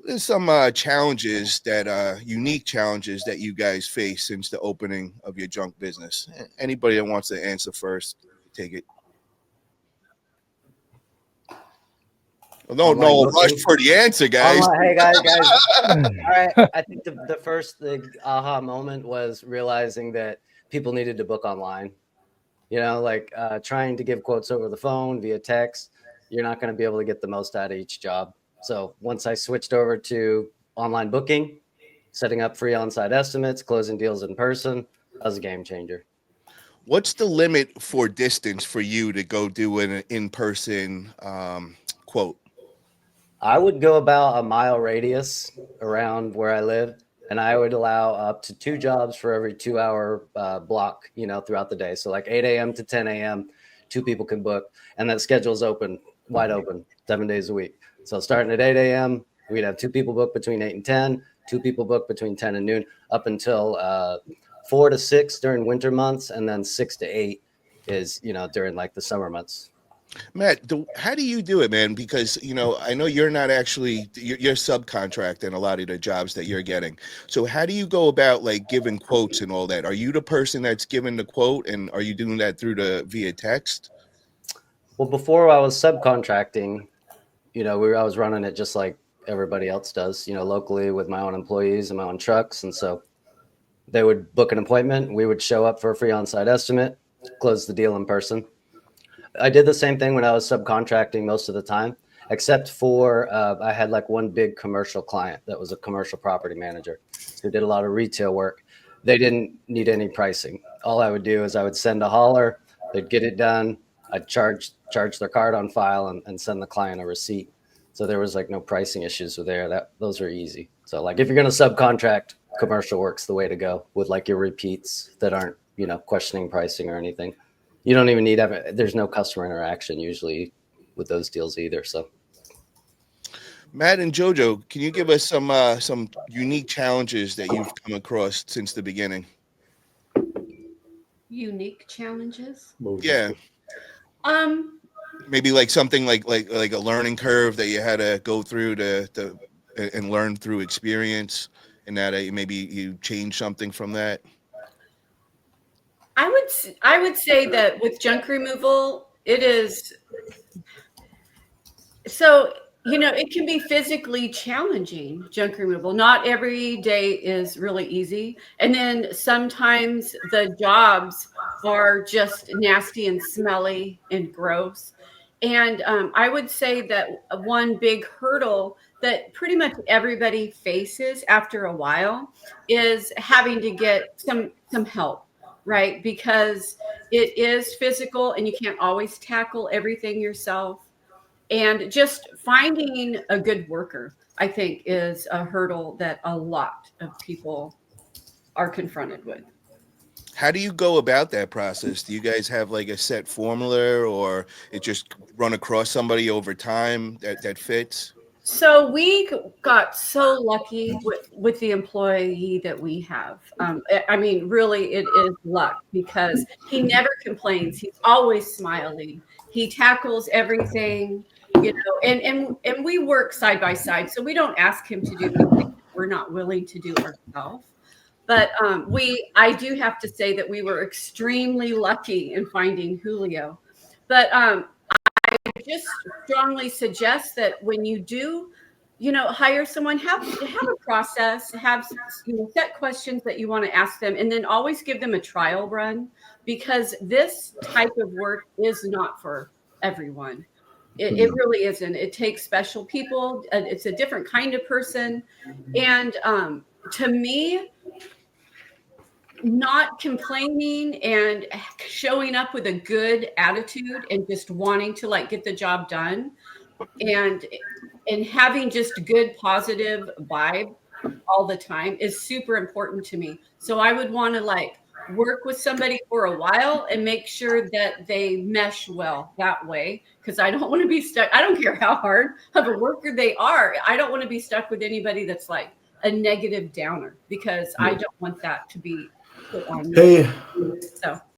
are some challenges that unique challenges that you guys face since the opening of your junk business? Anybody that wants to answer first, take it. Well, no, Online no rush booking. for the answer, guys. Online, hey guys. All right. I think the first aha moment was realizing that people needed to book online. You know, like trying to give quotes over the phone via text, you're not going to be able to get the most out of each job. So once I switched over to online booking, setting up free on-site estimates, closing deals in person, that was a game changer. What's the limit for distance for you to go do an in-person quote? I would go about a mile radius around where I live, and I would allow up to 2 jobs for every 2 hour block, you know, throughout the day. So like 8 a.m. to 10 a.m., 2 people can book, and that schedule's open, wide open, 7 days a week. So starting at 8 a.m., we'd have 2 people book between 8 and 10, 2 people book between 10 and noon, up until 4 to 6 during winter months, and then 6 to 8 is, you know, during like the summer months. Matt, how do you do it, man? Because, you know, I know you're not actually, you're subcontracting a lot of the jobs that you're getting. So how do you go about like giving quotes and all that? Are you the person that's giving the quote, and are you doing that via text? Well, before I was subcontracting, you know, I was running it just like everybody else does, you know, locally with my own employees and my own trucks. And so they would book an appointment. We would show up for a free on-site estimate, close the deal in person. I did the same thing when I was subcontracting most of the time, except for I had like one big commercial client that was a commercial property manager who did a lot of retail work. They didn't need any pricing. All I would do is I would send a hauler, they'd get it done. I'd charge their card on file and send the client a receipt. So there was like no pricing issues with there. Those are easy. So like if you're going to subcontract, commercial work's the way to go with like your repeats that aren't, you know, questioning pricing or anything. You don't even need there's no customer interaction usually with those deals either. So Matt and Jojo, can you give us some unique challenges that you've come across since the beginning? Unique challenges. Yeah, Um, maybe like something like a learning curve that you had to go through to and learn through experience, and that maybe you change something from that. I would say that with junk removal, it is so, you know, it can be physically challenging, junk removal. Not every day is really easy. And then sometimes the jobs are just nasty and smelly and gross. And I would say that one big hurdle that pretty much everybody faces after a while is having to get some help, right? Because it is physical and you can't always tackle everything yourself. And just finding a good worker, I think, is a hurdle that a lot of people are confronted with. How do you go about that process? Do you guys have like a set formula, or it just run across somebody over time that fits? So we got so lucky with the employee that we have. I mean, really, it is luck because he never complains. He's always smiling. He tackles everything, you know, and we work side by side. So we don't ask him to do anything we're not willing to do ourselves. But I do have to say that we were extremely lucky in finding Julio. But just strongly suggest that when you do, you know, hire someone, have a process, have, you know, set questions that you want to ask them, and then always give them a trial run, because this type of work is not for everyone. It really isn't. It takes special people. It's a different kind of person. And to me, not complaining and showing up with a good attitude and just wanting to like get the job done, and having just good positive vibe all the time is super important to me. So I would want to like work with somebody for a while and make sure that they mesh well that way, because I don't want to be stuck. I don't care how hard of a worker they are. I don't want to be stuck with anybody that's like a negative downer, because I don't want that to be put on me. Hey, So